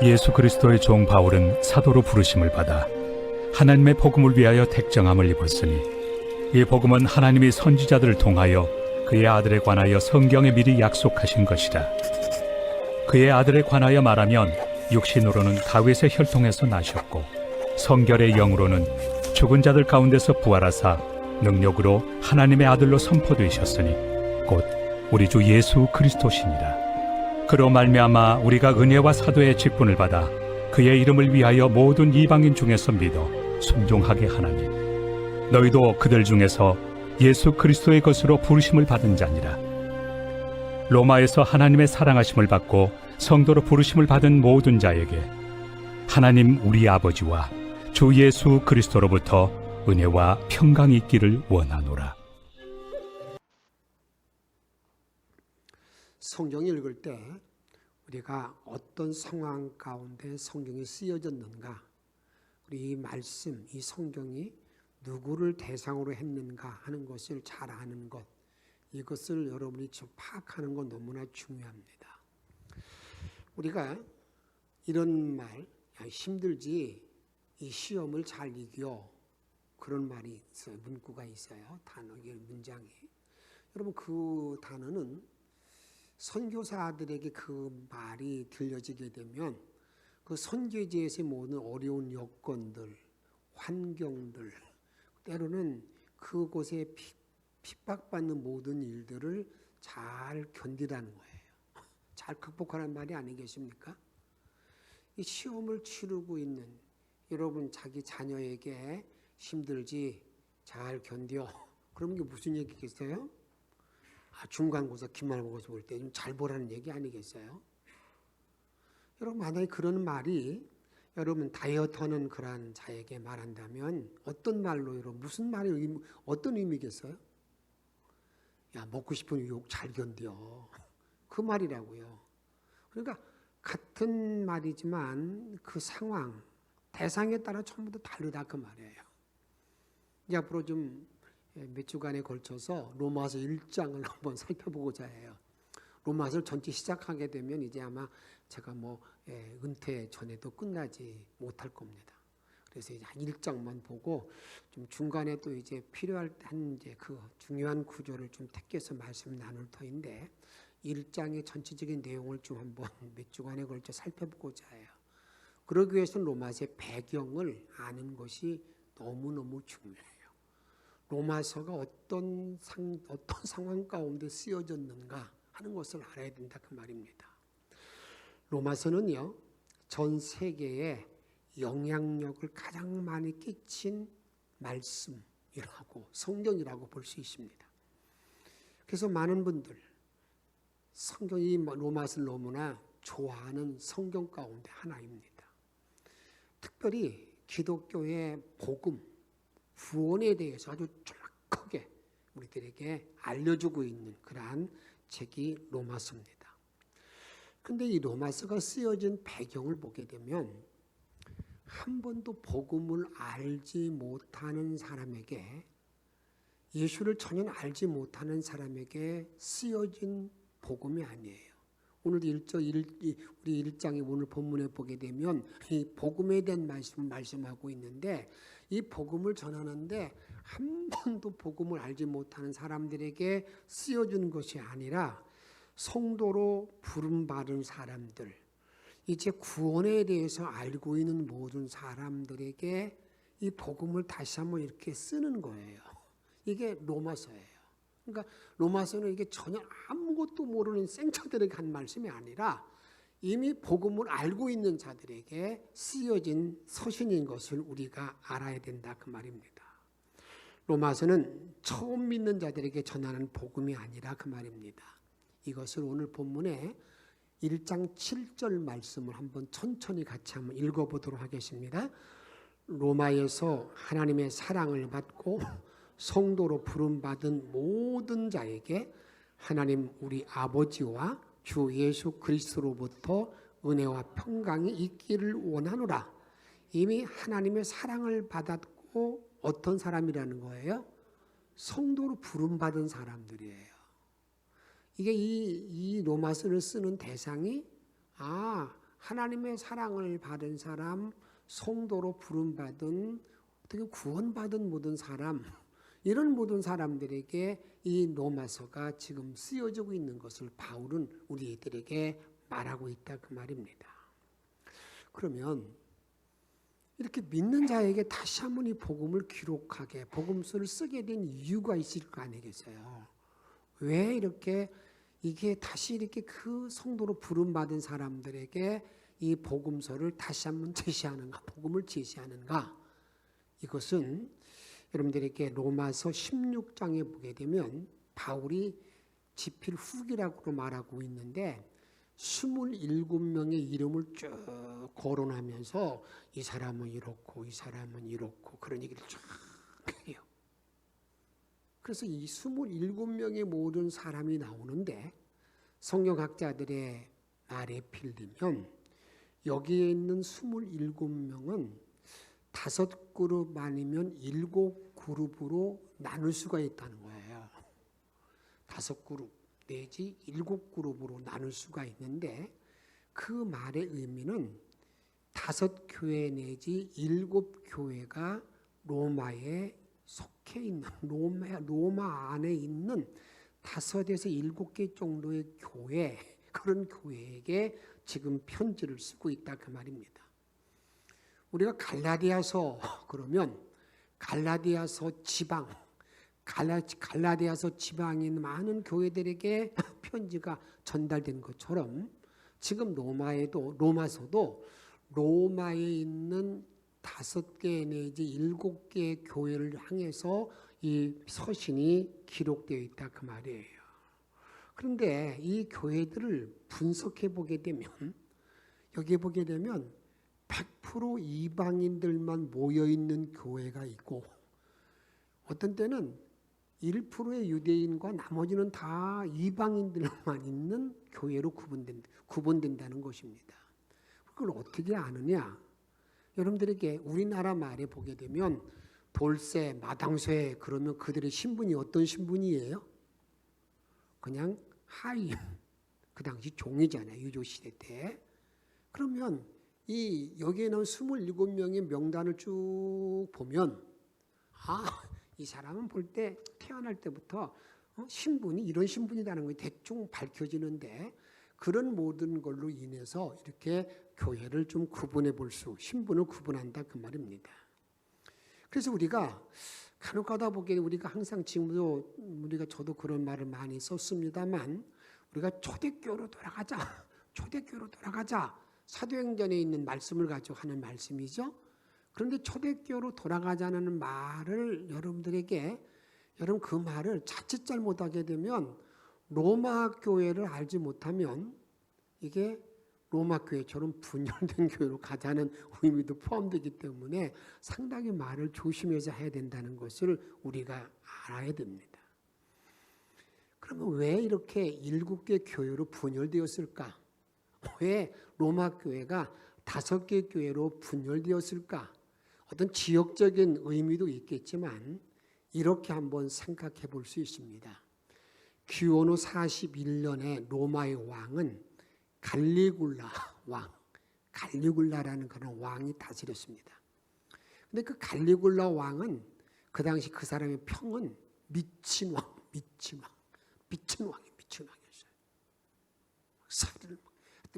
예수 그리스도의 종 바울은 사도로 부르심을 받아 하나님의 복음을 위하여 택정함을 입었으니 이 복음은 하나님이 선지자들을 통하여 그의 아들에 관하여 성경에 미리 약속하신 것이라. 그의 아들에 관하여 말하면 육신으로는 다윗의 혈통에서 나셨고 성결의 영으로는 죽은 자들 가운데서 부활하사 능력으로 하나님의 아들로 선포되셨으니 곧 우리 주 예수 그리스도시니라. 그로 말미암아 우리가 은혜와 사도의 직분을 받아 그의 이름을 위하여 모든 이방인 중에서 믿어 순종하게 하나니 너희도 그들 중에서 예수 그리스도의 것으로 부르심을 받은 자니라. 로마에서 하나님의 사랑하심을 받고 성도로 부르심을 받은 모든 자에게 하나님 우리 아버지와 주 예수 그리스도로부터 은혜와 평강이 있기를 원하노라. 성경 읽을 때 우리가 어떤 상황 가운데 성경이 쓰여졌는가, 우리 이 말씀, 이 성경이 누구를 대상으로 했는가 하는 것을 잘 아는 것, 이것을 여러분이 좀 파악하는 건 너무나 중요합니다. 우리가 이런 말, 힘들지 이 시험을 잘 이겨, 그런 말이 있어요. 문구가 있어요. 단어의 문장이. 여러분 그 단어는 선교사들에게 그 말이 들려지게 되면 그 선교지에서의 모든 어려운 여건들, 환경들, 때로는 그곳에 핍박받는 모든 일들을 잘 견디라는 거예요. 잘 극복하라는 말이 아니겠습니까? 이 시험을 치르고 있는 여러분 자기 자녀에게 힘들지 잘 견뎌. 그럼 이게 무슨 얘기겠어요? 중간고사, 기말고사 볼 때 좀 잘 보라는 얘기 아니겠어요? 여러분 만약에 그런 말이 여러분 다이어트하는 그런 자에게 말한다면 어떤 말로 여러분 무슨 말이 어떤 의미겠어요? 야 먹고 싶은 유혹 잘 견뎌. 그 말이라고요. 그러니까 같은 말이지만 그 상황, 대상에 따라 전부 다 다르다 그 말이에요. 이제 앞으로 좀 몇 주간에 걸쳐서 로마서 1장을 한번 살펴보고자 해요. 로마서를 전체 시작하게 되면 이제 아마 제가 은퇴 전에도 끝나지 못할 겁니다. 그래서 이제 한 1장만 보고 좀 중간에 또 이제 필요할 한 이제 그 중요한 구조를 좀 택해서 말씀 나눌 터인데 1장의 전체적인 내용을 좀 한번 몇 주간에 걸쳐 살펴보고자 해요. 그러기 위해서는 로마서의 배경을 아는 것이 너무너무 중요해요. 로마서가 어떤 상황 가운데 쓰여졌는가 하는 것을 알아야 된다 그 말입니다. 로마서는요, 전 세계에 영향력을 가장 많이 끼친 말씀이라고, 성경이라고 볼 수 있습니다. 그래서 많은 분들 성경이 로마서를 너무나 좋아하는 성경 가운데 하나입니다. 특별히 기독교의 복음, 구원에 대해서 아주 정확하게 우리들에게 알려주고 있는 그러한 책이 로마서입니다. 그런데 이 로마서가 쓰여진 배경을 보게 되면 한 번도 복음을 알지 못하는 사람에게, 예수를 전혀 알지 못하는 사람에게 쓰여진 복음이 아니에요. 오늘 우리 1장에 오늘 본문에 보게 되면 이 복음에 대한 말씀을 말씀하고 있는데, 이 복음을 전하는데 한 번도 복음을 알지 못하는 사람들에게 쓰여주는 것이 아니라 성도로 부름받은 사람들, 이제 구원에 대해서 알고 있는 모든 사람들에게 이 복음을 다시 한번 이렇게 쓰는 거예요. 이게 로마서예요. 그러니까 로마서는 이게 전혀 아무것도 모르는 생처들에게 한 말씀이 아니라 이미 복음을 알고 있는 자들에게 쓰여진 서신인 것을 우리가 알아야 된다 그 말입니다. 로마서는 처음 믿는 자들에게 전하는 복음이 아니라 그 말입니다. 이것을 오늘 본문에 1장 7절 말씀을 한번 천천히 같이 한번 읽어보도록 하겠습니다. 로마에서 하나님의 사랑을 받고 성도로 부름받은 모든 자에게 하나님 우리 아버지와 주 예수 그리스도로부터 은혜와 평강이 있기를 원하노라. 이미 하나님의 사랑을 받았고 어떤 사람이라는 거예요? 성도로 부름받은 사람들이에요. 이게 이 로마서를 쓰는 대상이 하나님의 사랑을 받은 사람, 성도로 부름받은, 어떻게 구원받은 모든 사람, 이런 모든 사람들에게 이 로마서가 지금 쓰여지고 있는 것을 바울은 우리들에게 말하고 있다 그 말입니다. 그러면 이렇게 믿는 자에게 다시 한번 이 복음을 기록하게, 복음서를 쓰게 된 이유가 있을 거 아니겠어요? 왜 이렇게 이게 다시 이렇게 그 성도로 부름받은 사람들에게 이 복음서를 다시 한번 제시하는가, 복음을 제시하는가? 이것은 여러분들에게 로마서 16장에 보게 되면 바울이 지필 후기라고 말하고 있는데 27명의 이름을 쭉 거론하면서 이 사람은 이렇고 이 사람은 이렇고 그런 얘기를 쫙 해요. 그래서 이 27명의 모든 사람이 나오는데 성경학자들의 말에 필리면 여기에 있는 27명은 5그룹 아니면 7그룹으로 나눌 수가 있다는 거예요. 5그룹 내지 7그룹으로 나눌 수가 있는데 그 말의 의미는 5교회 내지 7교회가 로마에 속해 있는 로마 안에 있는 5에서 7개 정도의 교회, 그런 교회에게 지금 편지를 쓰고 있다 그 말입니다. 우리가 갈라디아서 그러면 갈라디아서 지방, 갈라디아서 지방에 있는 많은 교회들에게 편지가 전달된 것처럼 지금 로마서도 로마에 있는 5개 내지 7개의 교회를 향해서 이 서신이 기록되어 있다 그 말이에요. 그런데 이 교회들을 분석해 보게 되면 여기에 보게 되면 100% 이방인들만 모여 있는 교회가 있고 어떤 때는 1%의 유대인과 나머지는 다 이방인들만 있는 교회로 구분된다는 것입니다. 그걸 어떻게 아느냐? 여러분들에게 우리나라 말에 보게 되면 돌쇠, 마당쇠 그러면 그들의 신분이 어떤 신분이에요? 그냥 하인, 그 당시 종이잖아요. 유조시대 때. 그러면 여기에 나온 27명의 명단을 쭉 보면 이 사람은 볼 때 태어날 때부터 신분이 이런 신분이라는 게 대충 밝혀지는데 그런 모든 걸로 인해서 이렇게 교회를 좀 구분해 볼 신분을 구분한다 그 말입니다. 그래서 우리가 간혹 가다 보기에 우리가 항상 지금도 저도 그런 말을 많이 썼습니다만 우리가 초대교회로 돌아가자. 사도행전에 있는 말씀을 가지고 하는 말씀이죠. 그런데 초대교회로 돌아가자는 말을 여러분 그 말을 자칫 잘못하게 되면 로마 교회를 알지 못하면 이게 로마 교회처럼 분열된 교회로 가자는 의미도 포함되기 때문에 상당히 말을 조심해서 해야 된다는 것을 우리가 알아야 됩니다. 그러면 왜 이렇게 7개 교회로 분열되었을까? 왜 로마 교회가 5개 교회로 분열되었을까? 어떤 지역적인 의미도 있겠지만 이렇게 한번 생각해 볼 수 있습니다. 기원 후 41년에 로마의 왕은 갈리굴라라는 그런 왕이 다스렸습니다. 근데 그 갈리굴라 왕은 그 당시 그 사람의 평은 미친 왕이었어요.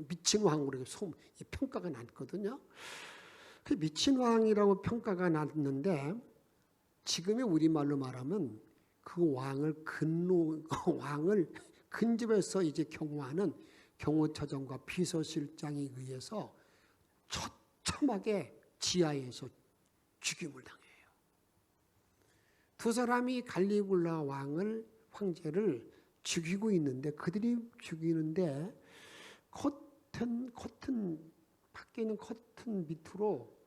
미친 왕으로 평가가 났거든요. 그 미친 왕이라고 평가가 났는데 지금의 우리말로 말하면 그 왕을 근접해서 이제 경호하는 경호처장과 비서실장에 의해서 처참하게 지하에서 죽임을 당해요. 두 사람이 갈리굴라 황제를 죽이고 있는데 그들이 죽이는데 밖에 있는 커튼 밑으로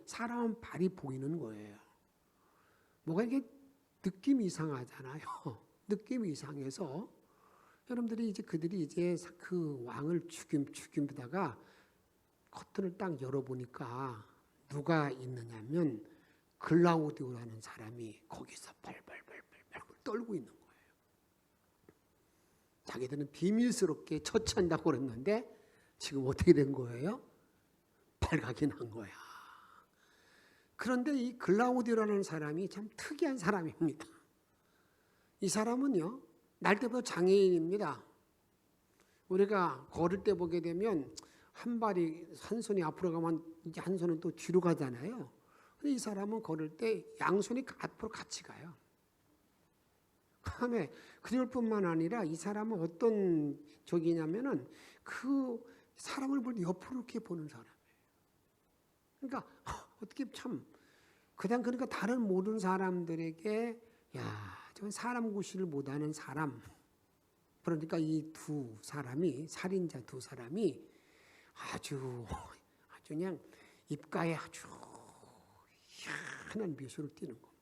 사람 발이 보이는 거예요. 뭐가 이게 느낌이 이상하잖아요. 느낌이 이상해서 그들이 이제 그 왕을 죽이다가 커튼을 딱 열어보니까 누가 있느냐면 글라우디오라는 사람이 거기서 벌벌 떨고 있는 거예요. 자기들은 비밀스럽게 처치한다고 그랬는데 지금 어떻게 된 거예요? 발각이 난 거야. 그런데 이 글라우디오라는 사람이 참 특이한 사람입니다. 이 사람은요, 날 때부터 장애인입니다. 우리가 걸을 때 보게 되면 한 발이 한 손이 앞으로 가면 이제 한 손은 또 뒤로 가잖아요. 근데 이 사람은 걸을 때 양손이 앞으로 같이 가요. 그다음에 그럴 뿐만 아니라 이 사람은 어떤 적이냐면은 그 사람을 볼 옆으로 이렇게 보는 사람이에요. 그러니까 어떻게 참 그러니까 다른 모든 사람들에게 야, 저건 사람 구실을 못하는 사람. 그러니까 이 두 사람이 살인자 두 사람이 아주 그냥 입가에 아주 희한한 미소를 띠는 겁니다.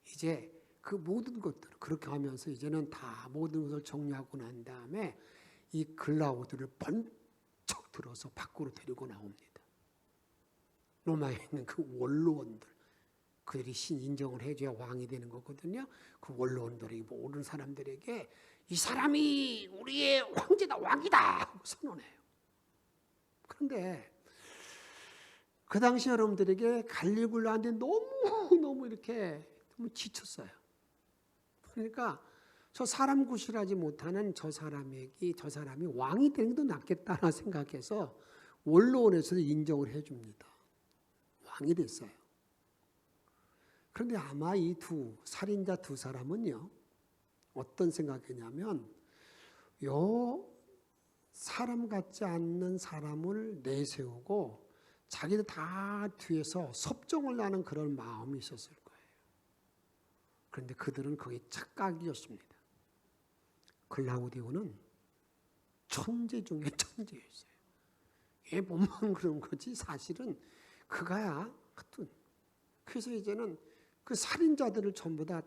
이제 그 모든 것들을 그렇게 하면서 이제는 다 모든 것을 정리하고 난 다음에 이 글라우드를 번쩍 들어서 밖으로 데리고 나옵니다. 로마에 있는 그 원로원들, 그들이 신 인정을 해줘야 왕이 되는 거거든요. 그 원로원들이 모든 사람들에게 이 사람이 우리의 황제다, 왕이다 하고 선언해요. 그런데 그 당시 여러분들에게 갈리굴라한테 너무 이렇게 너무 지쳤어요. 그러니까 저 사람 구실하지 못하는 저 사람이 왕이 되는 게 더 낫겠다나 생각해서 원로원에서도 인정을 해줍니다. 왕이 됐어요. 그런데 아마 이 살인자 두 사람은요, 어떤 생각이냐면 요 사람 같지 않는 사람을 내세우고 자기들 다 뒤에서 섭정을 하는 그런 마음이 있었을 거예요. 그런데 그들은 그게 착각이었습니다. 글라우디오는 천재 중에 천재였어요. 얘 몸만 그런 거지 사실은 그가야 하여튼. 그래서 이제는 그 살인자들을 전부 다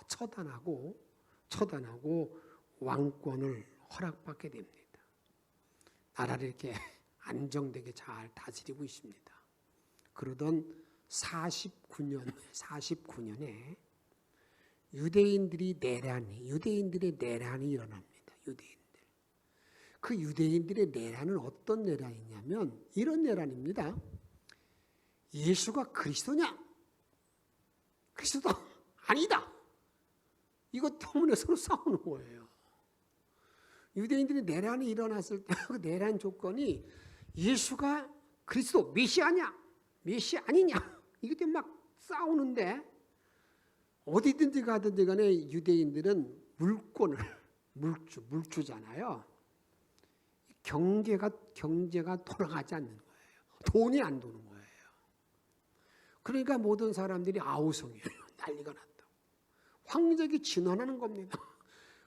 처단하고 왕권을 허락받게 됩니다. 나라를 이렇게 안정되게 잘 다스리고 있습니다. 그러던 49년에 유대인들의 내란이 일어납니다. 그 유대인들의 내란은 어떤 내란이냐면 이런 내란입니다. 예수가 그리스도냐? 그리스도 아니다. 이것 때문에 서로 싸우는 거예요. 유대인들이 내란이 일어났을 때 그 내란 조건이 예수가 그리스도 메시아냐? 메시아 아니냐? 이것 때문에 막 싸우는데 어디든지 가든지 간에 유대인들은 물권을 물주잖아요. 경제가 돌아가지 않는 거예요. 돈이 안 도는 거예요. 그러니까 모든 사람들이 아우성이에요. 난리가 났다고. 황제에게 진언하는 겁니다.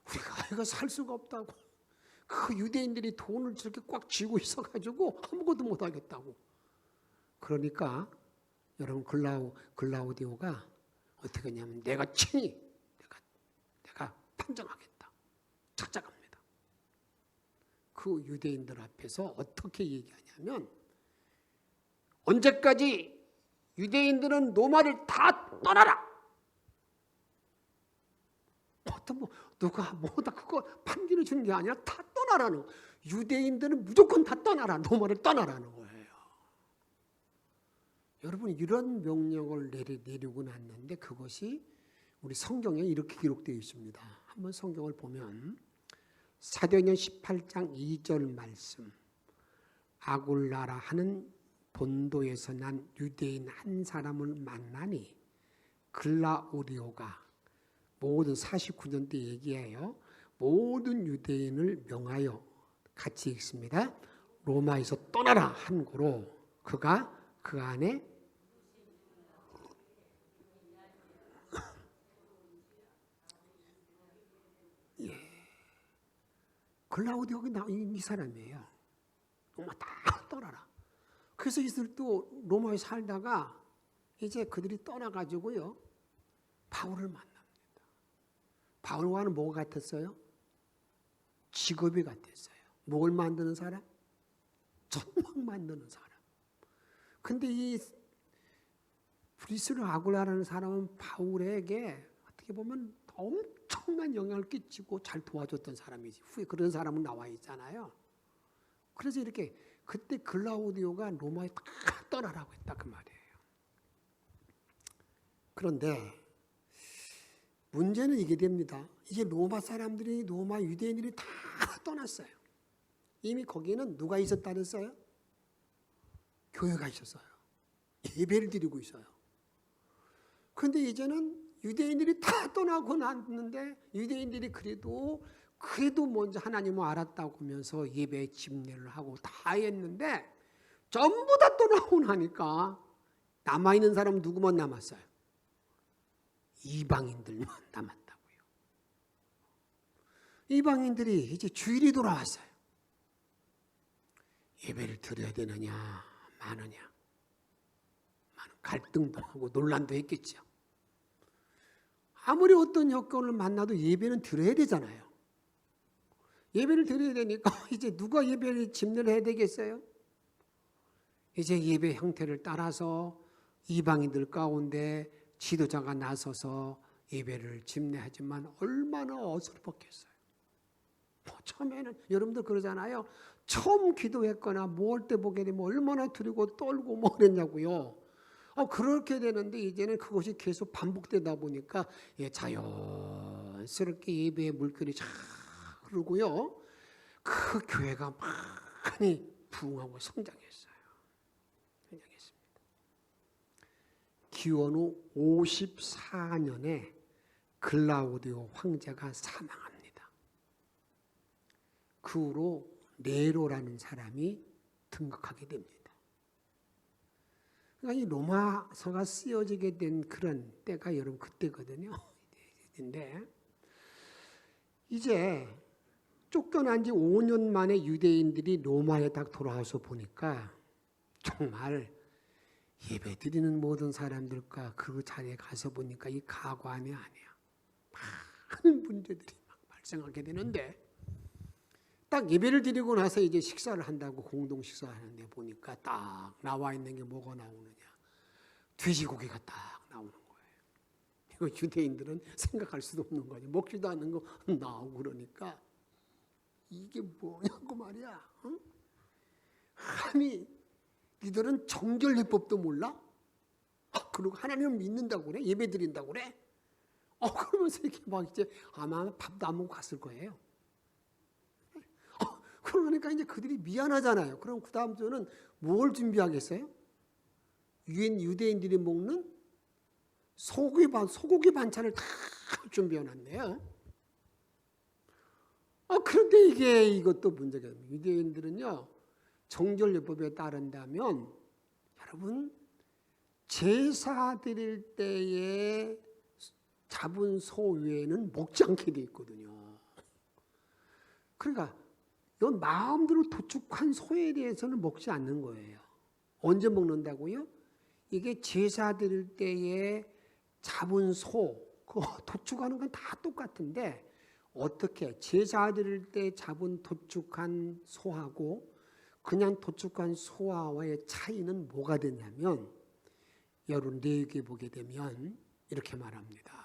우리가 이거 살 수가 없다고. 그 유대인들이 돈을 저렇게 꽉 쥐고 있어가지고 아무것도 못하겠다고. 그러니까 여러분 글라우디오가 어떻게 했냐면 내가 친히 내가 판정하겠다. 찾아갑니다. 그 유대인들 앞에서 어떻게 얘기하냐면 언제까지 유대인들은 로마를 다 떠나라. 누가 뭐다 그거 판결을 주는 게 아니라 다 떠나라는 거예요. 유대인들은 무조건 다 떠나라. 로마를 떠나라는 거예요. 여러분 이런 명령을 내리고 났는데 그것이 우리 성경에 이렇게 기록되어 있습니다. 한번 성경을 보면 사도행전 18장 2절 말씀 아굴라라 하는 본도에서 난 유대인 한 사람을 만나니 글라우디오가 모든 49년 때 얘기해요. 모든 유대인을 명하여 같이 읽습니다. 로마에서 떠나라 한 고로 그가 그 안에 글라우디오가 이 사람이에요. 로마 다 떠나라. 그래서 이들도 로마에 살다가 이제 그들이 떠나가지고요. 바울을 만납니다. 바울과는 뭐가 같았어요? 직업이 같았어요. 뭘 만드는 사람? 전망 만드는 사람. 근데 이 브리스를 아굴라라는 사람은 바울에게 어떻게 보면 엄청 엄청난 영향을 끼치고 잘 도와줬던 사람이지. 후에 그런 사람은 나와 있잖아요. 그래서 이렇게 그때 글라우디오가 로마에 다 떠나라고 했다 그 말이에요. 그런데 문제는 이게 됩니다. 이제 로마 사람들이, 로마 유대인들이 다 떠났어요. 이미 거기는 누가 있었다 그랬어요? 교회가 있었어요. 예배를 드리고 있어요. 그런데 이제는 유대인들이 다 떠나고 났는데 유대인들이 그래도 먼저 하나님을 알았다고 하면서 예배 집례를 하고 다 했는데 전부 다 떠나고 나니까 남아있는 사람은 누구만 남았어요? 이방인들만 남았다고요. 이방인들이 이제 주일이 돌아왔어요. 예배를 드려야 되느냐 마느냐 많은 갈등도 하고 논란도 했겠죠. 아무리 어떤 여건을 만나도 예배는 드려야 되잖아요. 예배를 드려야 되니까 이제 누가 예배를 집례를 해야 되겠어요? 이제 예배 형태를 따라서 이방인들 가운데 지도자가 나서서 예배를 집례하지만 얼마나 어설펐겠어요. 처음에는 여러분들 그러잖아요. 처음 기도했거나 모을 때 보게 되면 얼마나 두리고 떨고 뭐 그랬냐고요. 그렇게 되는데 이제는 그것이 계속 반복되다 보니까 자연스럽게 예배의 물결이 쫙 흐르고요. 그 교회가 많이 부흥하고 성장했어요. 성장했습니다. 기원 후 54년에 글라우디오 황제가 사망합니다. 그 후로 네로라는 사람이 등극하게 됩니다. 그러니까 이 로마서가 쓰여지게 된 그런 때가 여러분 그때거든요. 근데 이제 쫓겨난 지 5년 만에 유대인들이 로마에 딱 돌아와서 보니까 정말 예배 드리는 모든 사람들과 그 자리에 가서 보니까 이 가관이 아니야. 많은 문제들이 막 발생하게 되는데 딱 예배를 드리고 나서 이제 식사를 한다고 공동 식사를 하는데 보니까 딱 나와 있는 게 뭐가 나오느냐. 돼지고기가 딱 나오는 거예요. 이거 유대인들은 생각할 수도 없는 거지. 먹지도 않는 거 나오고 그러니까 이게 뭐냐고 말이야. 응? 아니 니들은 정결례법도 몰라? 그리고 하나님을 믿는다고 그래? 예배 드린다고 그래? 그러면서 이렇게 막 이제 아마 밥도 안 먹고 갔을 거예요. 그러니까 이제 그들이 미안하잖아요. 그럼 그 다음 주는 뭘 준비하겠어요? 유대인들이 먹는 소고기 반찬을 다 준비해놨네요. 그런데 이것도 문제가 됩니다. 유대인들은요, 정결례법에 따른다면, 여러분, 제사 드릴 때에 잡은 소 외에는 먹지 않게 돼 있거든요. 그러니까, 이건 마음대로 도축한 소에 대해서는 먹지 않는 거예요. 언제 먹는다고요? 이게 제사 드릴 때에 잡은 소, 그거 도축하는 건 다 똑같은데 어떻게 제사 드릴 때 잡은 도축한 소하고 그냥 도축한 소와의 차이는 뭐가 되냐면 여러분 레위기에 보게 되면 이렇게 말합니다.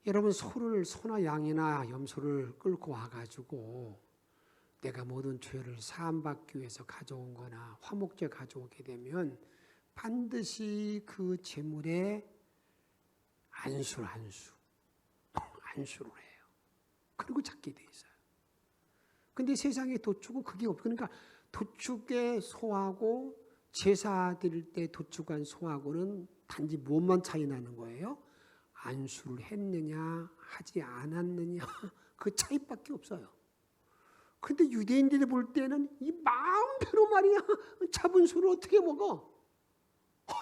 여러분 소나 양이나 염소를 끌고 와가지고 내가 모든 죄를 사함받기 위해서 가져온 거나 화목제 가져오게 되면 반드시 그 제물에 안수를 해요. 그리고 잡게 돼 있어요. 근데 세상의 도축은 그게 없고 그러니까 도축의 소하고 제사 드릴 때 도축한 소하고는 단지 무엇만 차이 나는 거예요? 안수를 했느냐 하지 않았느냐 그 차이밖에 없어요. 근데 유대인들이 볼 때는 이 마음대로 말이야 잡은 소를 어떻게 먹어?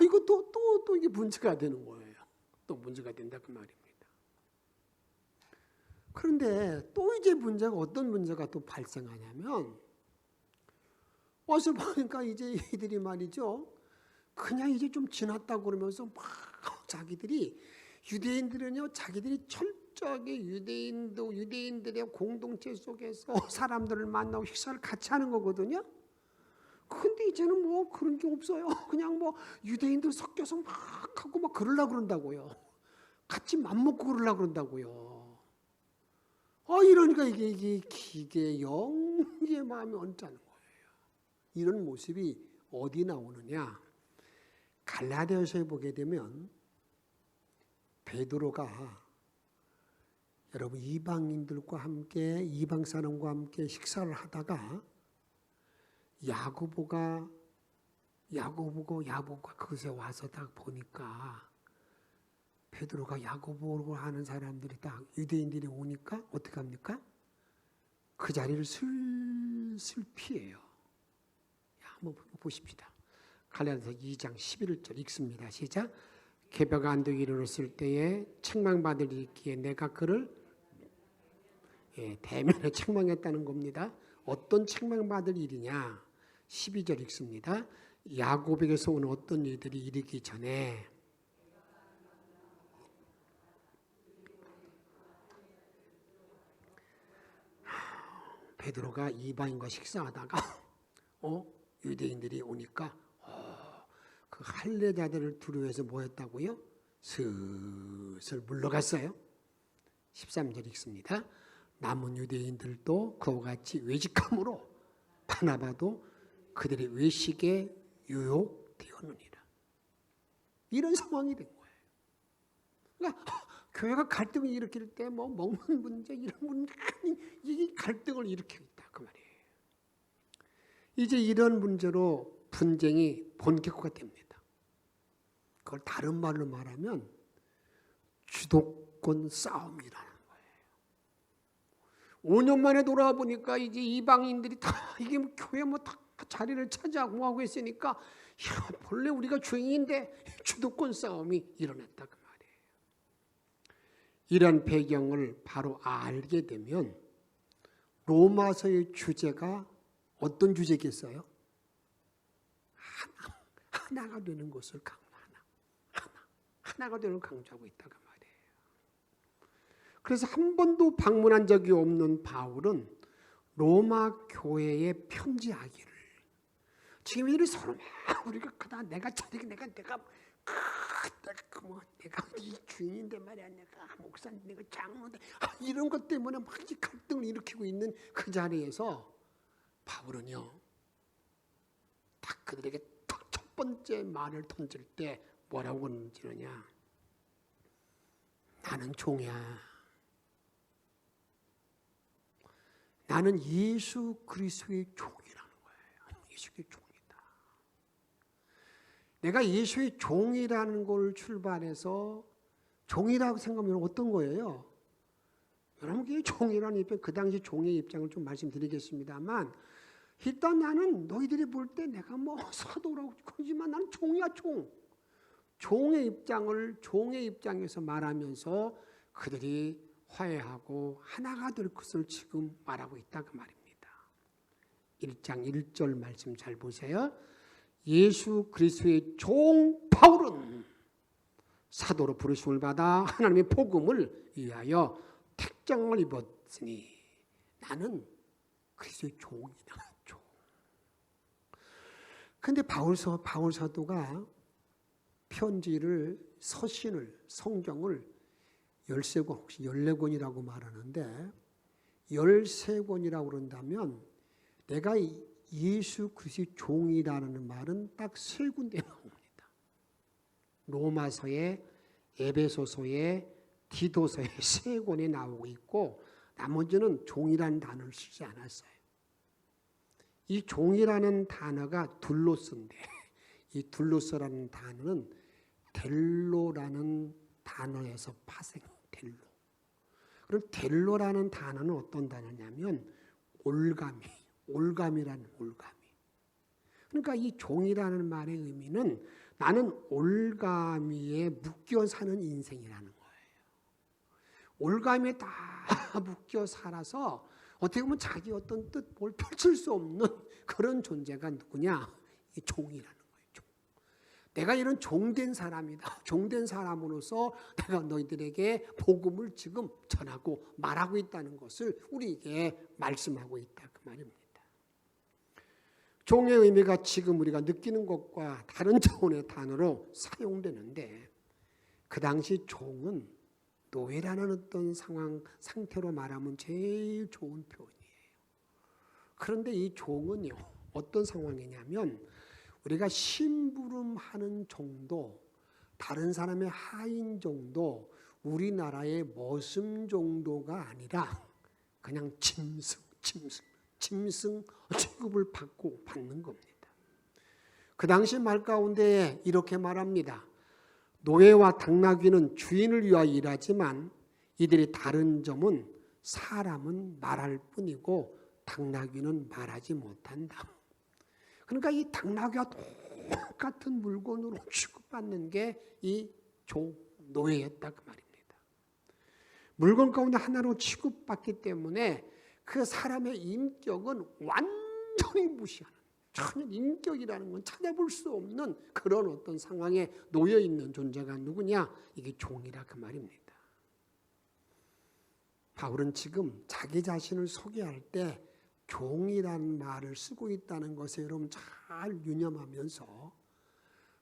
이것도 또 이게 문제가 되는 거예요. 또 문제가 된다 그 말입니다. 그런데 또 이제 문제가 어떤 문제가 또 발생하냐면 와서 보니까 이제 이들이 말이죠. 그냥 이제 좀 지났다고 그러면서 막 자기들이 유대인들은요 자기들이 철저하게 유대인들의 공동체 속에서 사람들을 만나고 식사를 같이 하는 거거든요. 근데 이제는 뭐 그런 게 없어요. 그냥 뭐 유대인들 섞여서 막 하고 막 그러려고 그런다고요. 같이 맘먹고 그러려고 그런다고요. 이러니까 이게 기계 영의 마음이 언짢은 거예요. 이런 모습이 어디 나오느냐? 갈라디아서에 보게 되면 베드로가 여러분 이방인들과 함께 이방 사람과 함께 식사를 하다가 야고보가 그것에 와서 딱 보니까 베드로가 야고보라고 하는 사람들이 딱 유대인들이 오니까 어떻게 합니까? 그 자리를 슬슬 피해요. 한번 보십시다. 갈라디아서 2장 11절 읽습니다. 시작. 개벽 안독이 이르렀을 때에 책망받을 일기에 내가 그를 대면에 책망했다는 겁니다. 어떤 책망받을 일이냐? 12절 읽습니다. 야곱에게서 오는 어떤 일들이 이르기 전에 베드로가 이방인과 식사하다가 유대인들이 오니까 그 할례자들을 두려워해서 뭐 했다고요? 슬슬 물러갔어요. 13절 읽습니다. 남은 유대인들도 그와 같이 외식함으로 바나바도 그들의 외식에 유혹되었느니라. 이런 상황이 된 거예요. 그러니까 교회가 갈등을 일으킬 때 뭐 먹는 문제 이런 문제 이게 갈등을 일으키고 있다 그 말이에요. 이제 이런 문제로 분쟁이 본격화가 됩니다. 그걸 다른 말로 말하면 주도권 싸움이라는 거예요. 5년 만에 돌아와 보니까 이제 이방인들이 다 이게 뭐 교회 뭐 다 자리를 차지하고 하고 있으니까 야, 본래 우리가 주인인데 주도권 싸움이 일어났다 그 말이에요. 이런 배경을 바로 알게 되면 로마서의 주제가 어떤 주제겠어요? 하나가 되는 것을 하나가 되는 강조하고 있다 그 말이에요. 그래서 한 번도 방문한 적이 없는 바울은 로마 교회에 편지하기를 지금 이리 서로 우리가 크다 내가 차리게 내가 이 주인인데 말이야 내가 목사님 내가 장로인데 이런 것 때문에 막 갈등을 일으키고 있는 그 자리에서 바울은요 딱 그들에게 첫 번째 말을 던질 때 뭐라고 던지느냐? 나는 종이야. 나는 예수 그리스도의 종이라는 거예요. 예수의 종이다. 내가 예수의 종이라는 걸 출발해서 종이라고 생각하면 어떤 거예요? 여러분께 종이라는 입장, 그 당시 종의 입장을 좀 말씀드리겠습니다만 일단 나는 너희들이 볼 때 내가 뭐 사도라고 그러지만 나는 종이야 종. 종의 입장에서 말하면서 그들이 화해하고 하나가 될 것을 지금 말하고 있다 그 말입니다. 1장 1절 말씀 잘 보세요. 예수 그리스도의 종 바울은 사도로 부르심을 받아 하나님의 복음을 위하여 택정을 입었으니 나는 그리스도의 종이다. 종. 근데 바울 사도가 편지를 서신을 성경을 13권 혹시 14권이라고 말하는데 13권이라고 그런다면 내가 예수 그리스도의 종이라는 말은 딱 3군데 나옵니다. 로마서에 에베소서에 디도서에 3권에 나오고 있고 나머지는 종이라는 단어를 쓰지 않았어요. 이 종이라는 단어가 둘로스인데 이 둘로스라는 단어는 델로라는 단어에서 파생 델로. 그럼 델로라는 단어는 어떤 단어냐면 올감이라는 올감이. 그러니까 이 종이라는 말의 의미는 나는 올가미에 묶여 사는 인생이라는 거예요. 올가미에 다 묶여 살아서 어떻게 보면 자기 어떤 뜻 뭘 펼칠 수 없는 그런 존재가 누구냐? 이 종이라는 거예요. 종. 내가 이런 종된 사람이다. 종된 사람으로서 내가 너희들에게 복음을 지금 전하고 말하고 있다는 것을 우리에게 말씀하고 있다. 그 말입니다. 종의 의미가 지금 우리가 느끼는 것과 다른 차원의 단어로 사용되는데 그 당시 종은 노예라는 어떤 상태로 말하면 제일 좋은 표현이에요. 그런데 이 종은요, 어떤 상황이냐면 우리가 심부름하는 정도, 다른 사람의 하인 정도, 우리나라의 머슴 정도가 아니라 그냥 짐승 취급을 받는 겁니다. 그 당시 말 가운데 이렇게 말합니다. 노예와 당나귀는 주인을 위하여 일하지만 이들의 다른 점은 사람은 말할 뿐이고 당나귀는 말하지 못한다. 그러니까 이 당나귀와 똑같은 물건으로 취급받는 게 이 노예였다 그 말입니다. 물건 가운데 하나로 취급받기 때문에 그 사람의 인격은 완전히 무시하는, 전혀 인격이라는 건 찾아볼 수 없는 그런 어떤 상황에 놓여 있는 존재가 누구냐? 이게 종이라 그 말입니다. 바울은 지금 자기 자신을 소개할 때 종이라는 말을 쓰고 있다는 것에 여러분 잘 유념하면서,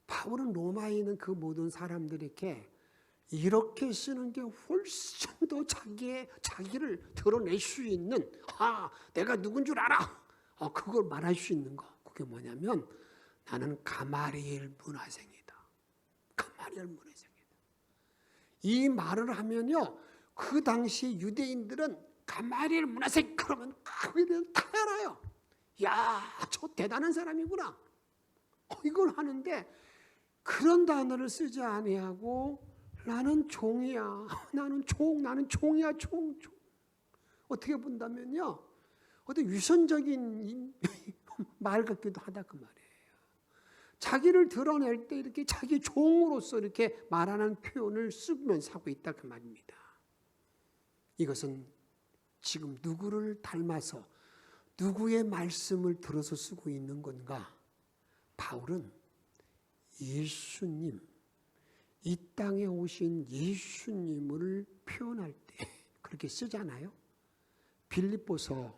바울은 로마에 있는 그 모든 사람들에게 이렇게 쓰는 게 훨씬 더 자기를 드러낼 수 있는, 내가 누군 줄 알아, 그걸 말할 수 있는 거, 그게 뭐냐면 나는 가마리엘 문화생이다. 가마리엘 문화생이다. 이 말을 하면요, 그 당시 유대인들은 가마리엘 문화생 그러면 그들은 다 알아요. 야, 저 대단한 사람이구나. 이걸 하는데 그런 단어를 쓰지 아니하고 나는 종이야. 나는 종이야. 종. 어떻게 본다면요, 어떤 위선적인 말 같기도 하다 그 말이에요. 자기를 드러낼 때 이렇게 자기 종으로서 이렇게 말하는 표현을 쓰면서 하고 있다 그 말입니다. 이것은 지금 누구를 닮아서 누구의 말씀을 들어서 쓰고 있는 건가? 바울은 예수님, 이 땅에 오신 예수님을 표현할 때 그렇게 쓰잖아요. 빌립보서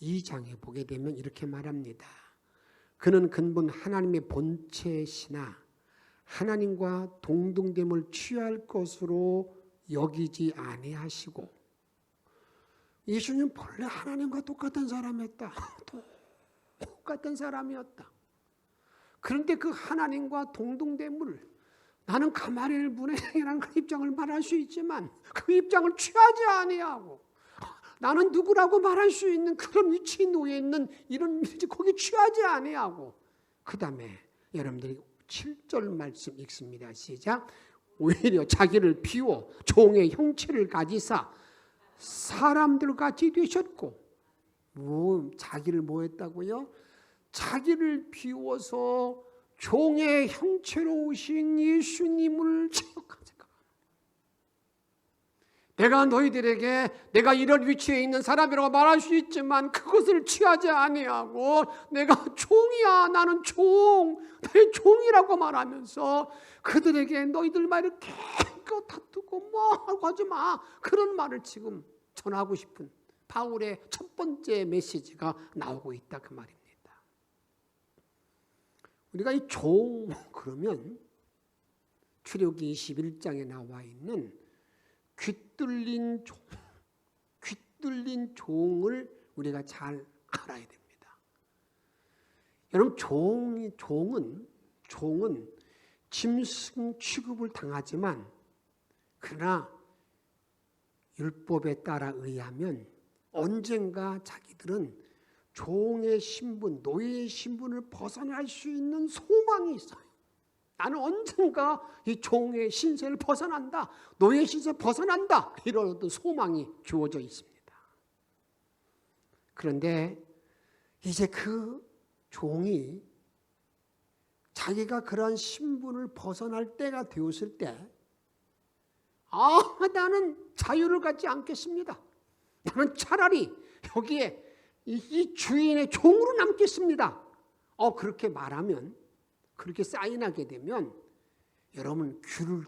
2장에 보게 되면 이렇게 말합니다. 그는 근본 하나님의 본체시나 하나님과 동등됨을 취할 것으로 여기지 아니하시고, 예수님 본래 하나님과 똑같은 사람이었다. 똑같은 사람이었다. 그런데 그 하나님과 동등됨을, 나는 가마리엘 문화생이라는 그 입장을 말할 수 있지만 그 입장을 취하지 아니하고, 나는 누구라고 말할 수 있는 그런 위치에 놓여 있는 이런 거기 취하지 아니하고, 그 다음에 여러분들이 7절 말씀 읽습니다. 시작. 오히려 자기를 비워 종의 형체를 가지사 사람들같이 되셨고, 자기를 뭐 했다고요? 자기를 비워서 종의 형체로 오신 예수님을 생각합니다. 내가 너희들에게 내가 이런 위치에 있는 사람이라고 말할 수 있지만 그것을 취하지 아니하고 내가 종이야, 나는 나의 종이라고 말하면서 그들에게 너희들 말을 계속 다투고 뭐 하고 하지 마, 그런 말을 지금 전하고 싶은 바울의 첫 번째 메시지가 나오고 있다 그 말입니다. 우리가 이 종 그러면 출애굽기 21장에 나와 있는 귀뚫린 종을 우리가 잘 알아야 됩니다. 여러분, 종은 짐승 취급을 당하지만, 그러나 율법에 따라 의하면 언젠가 자기들은 종의 신분, 노예의 신분을 벗어날 수 있는 소망이 있어요. 나는 언젠가 이 종의 신세를 벗어난다, 노예 신세 벗어난다, 이런 어떤 소망이 주어져 있습니다. 그런데 이제 그 종이 자기가 그러한 신분을 벗어날 때가 되었을 때, 나는 자유를 갖지 않겠습니다. 나는 차라리 여기에 이 주인의 종으로 남겠습니다. 그렇게 말하면, 그렇게 사인하게 되면 여러분 귀를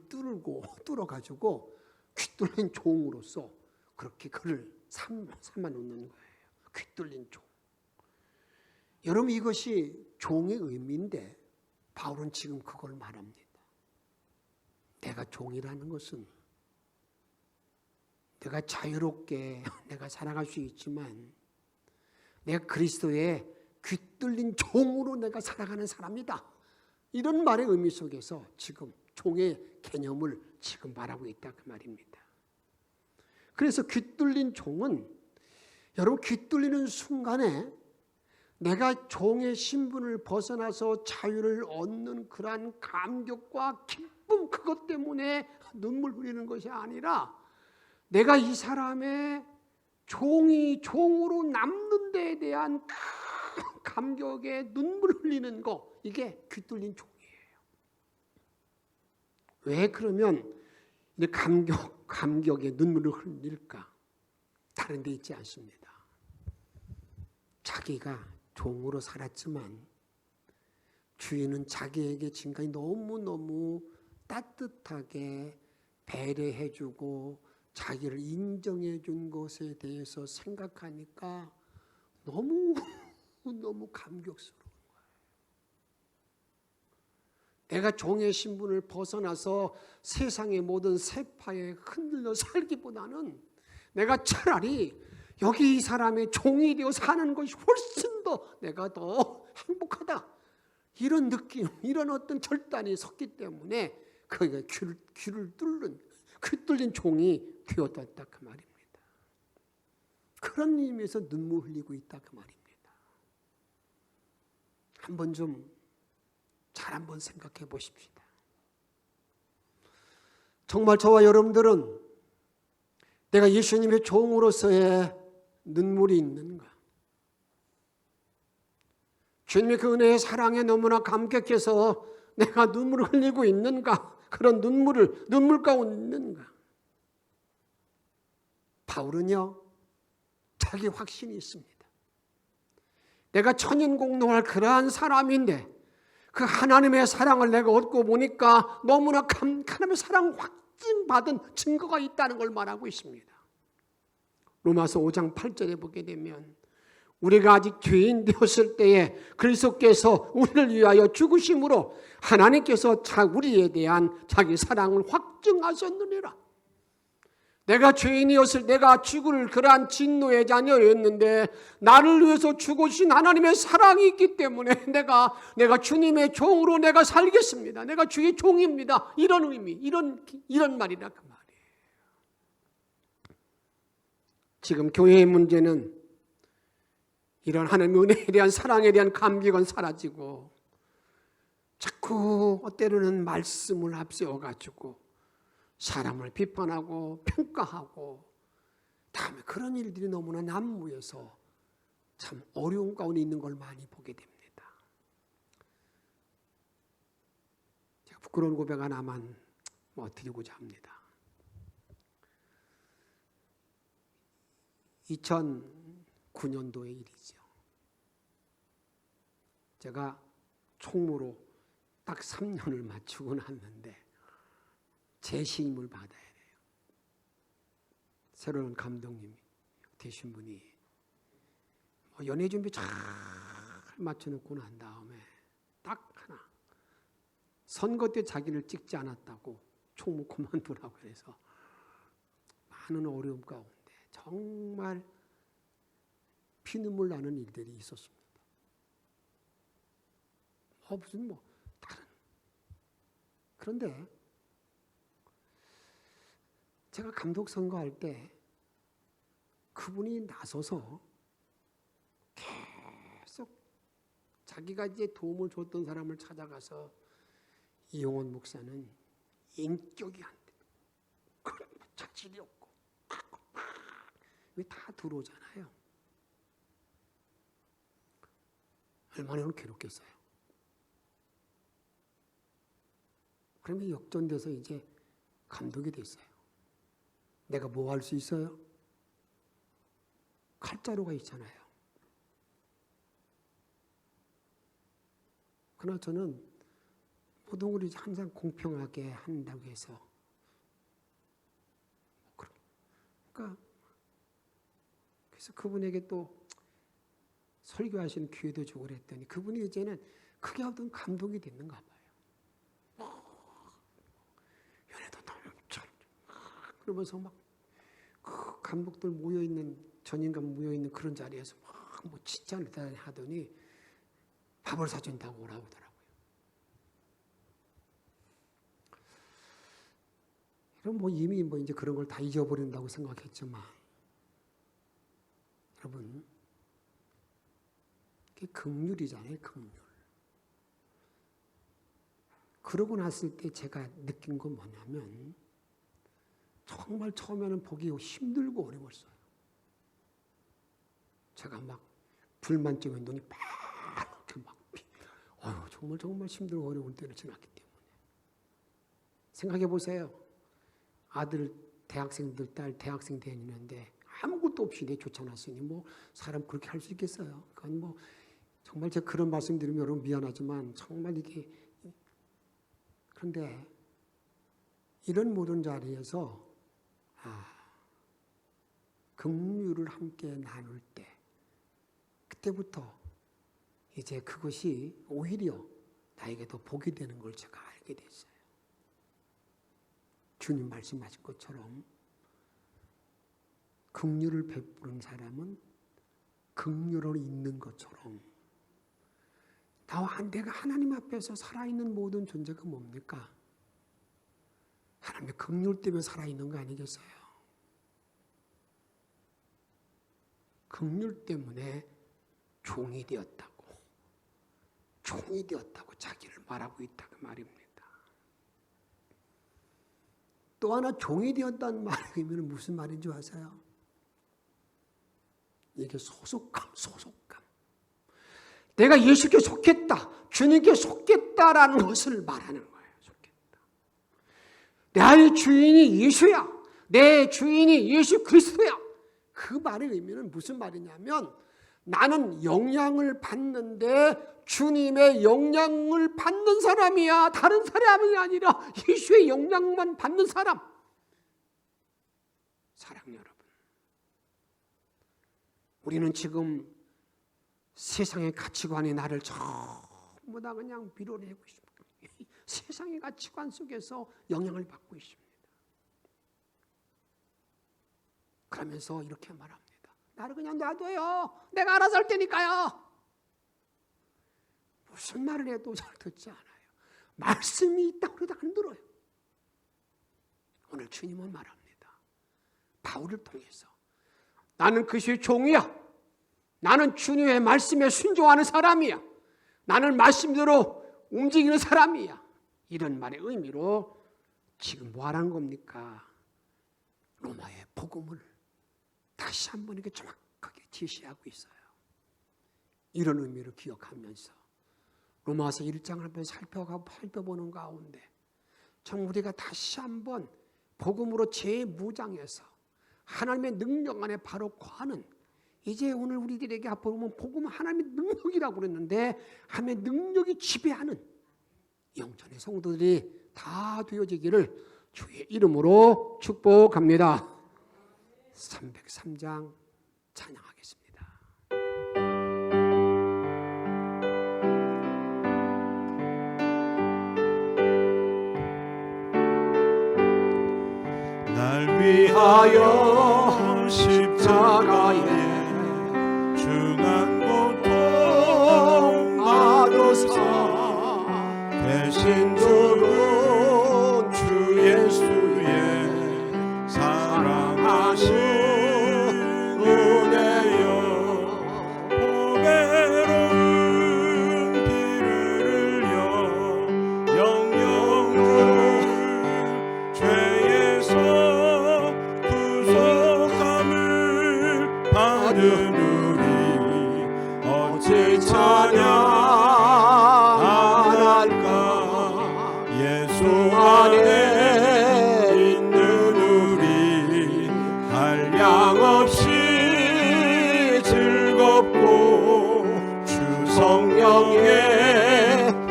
뚫어가지고 귀 뚫린 종으로서 그렇게 그를 삼아 놓는 거예요. 귀 뚫린 종. 여러분, 이것이 종의 의미인데 바울은 지금 그걸 말합니다. 내가 종이라는 것은 내가 자유롭게 내가 살아갈 수 있지만 내가 그리스도의 귀뚫린 종으로 내가 살아가는 사람이다. 이런 말의 의미 속에서 지금 종의 개념을 지금 말하고 있다 그 말입니다. 그래서 귀뚫린 종은 여러분 귀뚫리는 순간에 내가 종의 신분을 벗어나서 자유를 얻는 그러한 감격과 기쁨 그것 때문에 눈물 흘리는 것이 아니라 내가 이 사람의 종이 종으로 남는 데에 대한 감격에 눈물 흘리는 거 이게 귀뚫린 종이에요. 왜 그러면 감격에 눈물을 흘릴까? 다른 데 있지 않습니다. 자기가 종으로 살았지만 주인은 자기에게 지금까지 너무너무 따뜻하게 배려해주고 자기를 인정해준 것에 대해서 생각하니까 너무 감격스러운 거예요. 내가 종의 신분을 벗어나서 세상의 모든 세파에 흔들려 살기보다는 내가 차라리 여기 이 사람의 종이 되어 사는 것이 훨씬 더 내가 더 행복하다. 이런 느낌, 이런 어떤 결단이 섰기 때문에 그가 귀를 뚫린 종이 되었다 그 말입니다. 그런 의미에서 눈물 흘리고 있다 그 말입니다. 한번 잘 한번 생각해 보십시다. 정말 저와 여러분들은 내가 예수님의 종으로서의 눈물이 있는가? 주님의 그 은혜의 사랑에 너무나 감격해서 내가 눈물을 흘리고 있는가? 그런 눈물 가운데 있는가? 바울은요, 자기 확신이 있습니다. 내가 천인공노할 그러한 사람인데 그 하나님의 사랑을 내가 얻고 보니까 너무나 하나님의 사랑 확증받은 증거가 있다는 걸 말하고 있습니다. 로마서 5장 8절에 보게 되면 우리가 아직 죄인 되었을 때에 그리스도께서 우리를 위하여 죽으심으로 하나님께서 우리에 대한 자기 사랑을 확증하셨느니라. 내가 죄인이었을 내가 죽을 그러한 진노의 자녀였는데 나를 위해서 죽으신 하나님의 사랑이 있기 때문에 내가 주님의 종으로 내가 살겠습니다. 내가 주의 종입니다. 이런 의미, 이런 말이라 그 말이에요. 지금 교회의 문제는 이런 하나님의 은혜에 대한 사랑에 대한 감격은 사라지고 자꾸 때로는 말씀을 앞세워가지고 사람을 비판하고 평가하고 다음에 그런 일들이 너무나 난무해서 참 어려운 가운데 있는 걸 많이 보게 됩니다. 제가 부끄러운 고백 하나만 드리고자 합니다. 2009년도의 일이죠. 제가 총무로 딱 3년을 마치고 났는데 재시임을 받아야 돼요. 새로운 감독님이 되신 분이 연애 준비 잘 맞춰놓고 난 다음에 딱 하나 선거 때 자기를 찍지 않았다고 총무 그만두라고 해서 많은 어려움 가운데 정말 피눈물 나는 일들이 있었습니다. 무슨 다른 그런데 제가 감독 선거할 때 그분이 나서서 계속 자기가 이제 도움을 줬던 사람을 찾아가서 이용원 목사는 인격이 안 돼. 자질이 없고 왜 다 들어오잖아요. 얼마나 괴롭겠어요. 그러면 역전돼서 이제 감독이 됐어요. 내가 뭐 할 수 있어요? 칼자루가 있잖아요. 그러나 저는 모든 걸 항상 공평하게 한다고 해서 그러니까 그래서 그분에게 또 설교하시는 기회도 주고 그랬더니 그분이 이제는 크게 어떤 감동이 됐는가 봐요. 연애도 너무 잘 그러면서 막 그 감독들 모여있는, 전임관 모여있는 그런 자리에서 막 뭐 칭찬을 하더니 밥을 사준다고 오라고 하더라고요. 그럼 뭐 이미 뭐 이제 그런 걸 다 잊어버린다고 생각했지만, 여러분, 그게 긍휼이잖아요, 긍휼. 그러고 났을 때 제가 느낀 건 뭐냐면, 정말 처음에는 보기 힘들고 어려웠어요. 제가 막 불만증에 눈이 빠르게 막, 정말 힘들고 어려운 때를 지났기 때문에. 생각해 보세요. 아들 대학생들, 딸 대학생 다니는데 아무것도 없이 내쫓아놨으니 뭐 사람 그렇게 할 수 있겠어요? 그건 뭐 정말 제가 그런 말씀 드리면 여러분 미안하지만 정말 이게, 그런데 이런 모든 자리에서 긍휼을 함께 나눌 때, 그때부터 이제 그것이 오히려 나에게도 복이 되는 걸 제가 알게 됐어요. 주님 말씀하신 것처럼 긍휼을 베푸는 사람은 긍휼을 있는 것처럼, 내가 하나님 앞에서 살아있는 모든 존재가 뭡니까? 하나님의 긍휼 때문에 살아있는 거 아니겠어요? 긍휼 때문에 종이 되었다고 자기를 말하고 있다 그 말입니다. 또 하나 종이 되었다는 말의 의미는 무슨 말인 줄 아세요? 이게 소속감. 내가 예수께 속했다, 주님께 속겠다라는 것을 말하는 거예요. 속겠다. 나의 주인이 예수야, 내 주인이 예수 그리스도야. 그 말의 의미는 무슨 말이냐면, 나는 영향을 받는데 주님의 영향을 받는 사람이야, 다른 사람이 아니라 예수의 영향만 받는 사람. 사랑하는 여러분, 우리는 지금 세상의 가치관이 나를 전부 다 그냥 밀어내고 있습니다. 세상의 가치관 속에서 영향을 받고 있습니다. 그러면서 이렇게 말합니다. 나를 그냥 놔둬요. 내가 알아서 할 테니까요. 무슨 말을 해도 잘 듣지 않아요. 말씀이 있다고 해도 안 들어요. 오늘 주님은 말합니다. 바울을 통해서 나는 그리스도의 종이야. 나는 주님의 말씀에 순종하는 사람이야. 나는 말씀대로 움직이는 사람이야. 이런 말의 의미로 지금 뭐 하라는 겁니까? 로마의 복음을 다시 한번 이렇게 정확하게 제시하고 있어요. 이런 의미를 기억하면서 로마서 1장을 한번 살펴보는 가운데 참 우리가 다시 한번 복음으로 재무장해서 하나님의 능력 안에 바로 거하는, 이제 오늘 우리들에게 앞으로 보면 복음은 하나님의 능력이라고 그랬는데 하나님의 능력이 지배하는 영전의 성도들이 다 되어지기를 주의 이름으로 축복합니다. 303장 찬양하겠습니다. 날 위하여 십자가에 중한 고통 나도사 대신 주는 주 예수의 사랑하신 은혜여 보배로운 피를 흘려 영영을 죄에서 구속함을 받은 우리 어찌 찬양할까. 예수 안에 있는 우리 한량없이 즐겁고 주 성령의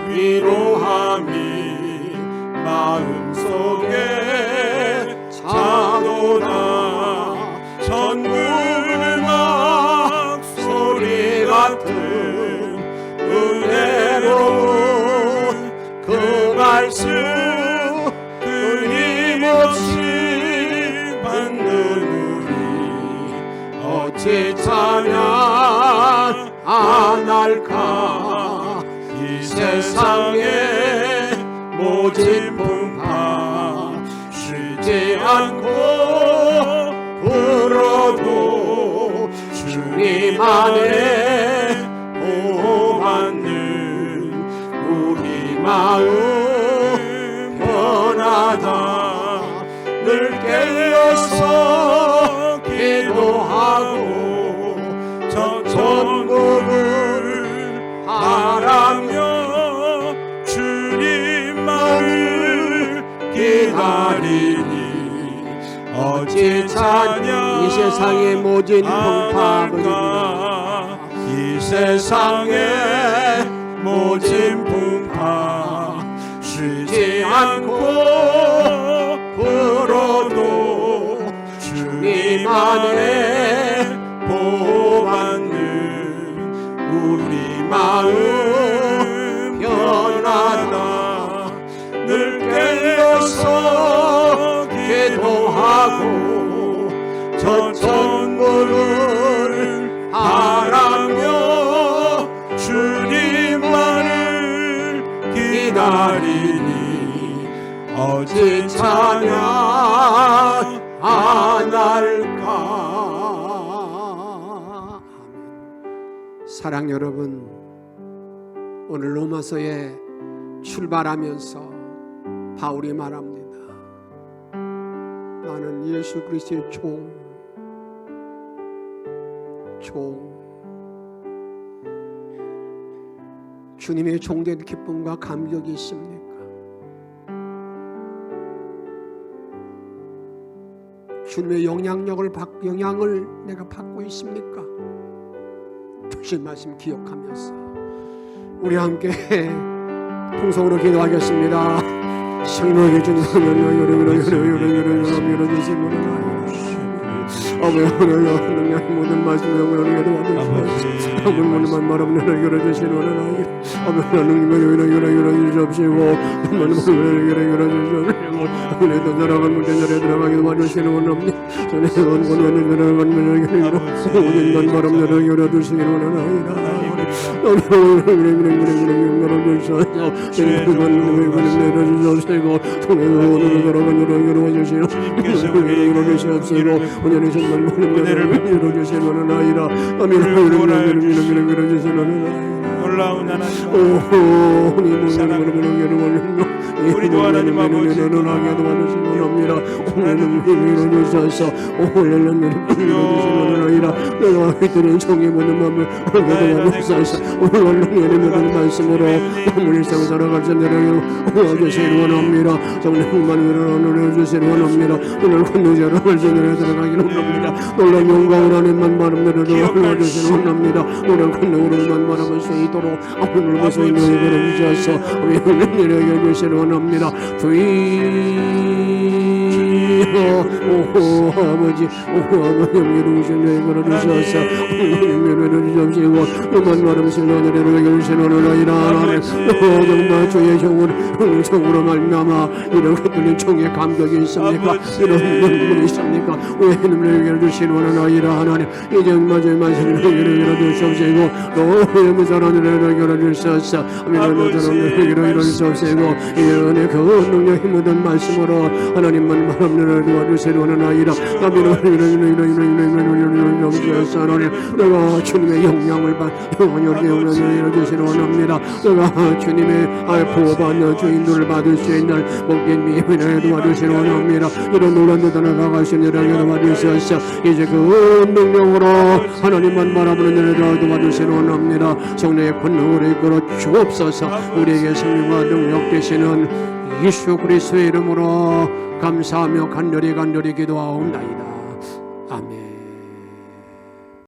위로함이 마음속에 차도다. 전부음악 소리 같은 찬양 안 할까 이 세상의 모진 풍파 쉬지 않고 불어도 주님 안에 보호받는 우리 마음 변하다 늘 깨어서 기도하고 저 천국을 바라며 주님만을 기다리니 어찌 찬양 이 세상의 모진 풍파 이 세상의 모진 풍파 쉬지 않고 불어도 주님 안에 보호받는 우리 마음 변하다 늘 깨어서 기도하고 저 천국을 바라며 주님만을 기다리니 어찌 찬양 안 할까. 사랑 여러분, 오늘 로마서에 출발하면서 바울이 말합니다. 나는 예수 그리스도의 종. 주님의 종된 기쁨과 감격이 있습니까? 주님의 영향을 내가 받고 있습니까? 주신 말씀 기억하면서 우리 함께 통성으로 기도하겠습니다. 성령의 주님 아버지 모든 말씀을 영원하게 도와주시옵소서. 모든 말씀을 열어주시는 아버지 하나님을 주시옵시고 은혜도 들어간 문제자리에 들어가게 도와주시는 원합니다. 전에 원고는 들어간 문제자리에 오직 난 바람 열어주시기를 원하나이다. 놀라운 하나님 우리도 하나님 아버지 내가 이들은 종의 모든 마음을 오늘 말씀으로 우리 생 살아갈 수 있도록 도와주시기 원합니다. 정말 늘어주시기 원합니다. 오늘 건너자로 갈 수 있도록 들어가기를 원합니다. 놀라운 영광을 하나님만 바람대로 도와주시기 원합니다. 오늘 건너로만 바라볼 수 있도록 오늘 벌써 있는 이들을 주셔서 우리를 내려주시기 원합니다. 아버지 영예로우신 너희를 주셔서 우리를 주시고 너만 바람으신 하늘을 열시는 하나이라. 정말 주의 성으로 말미암아 이런 것들은 총의 감격이 있습니까? 이런 눈물이 있습니까? 왜 이름을 열주시는 하나이라. 하나님 이제 마지막 말씀을 열어주시옵시고 너의 무사람을 열어주셔서 아미라노처럼 열어주시옵시고 이 은혜 그 능력 힘든 말씀으로 하나님만 바람을 도와주시는 하나이라. 내가 주님의 영향을 열어주시는 원합니다. 내가 주님의 보호받는 주인들을 받을 수 있는 복된 미움을 도와주시는 원합니다. 이런 놀란 데다 나가시는 일을 도와주셔서 이제 그 능력으로 하나님만 바라보는 일을 도와주시는 원합니다. 성령의 권능을 이끌어 주옵소서. 우리에게 생명과 능력 되시는 예수 그리스도의 이름으로 감사하며 간절히 기도하옵나이다. 아멘.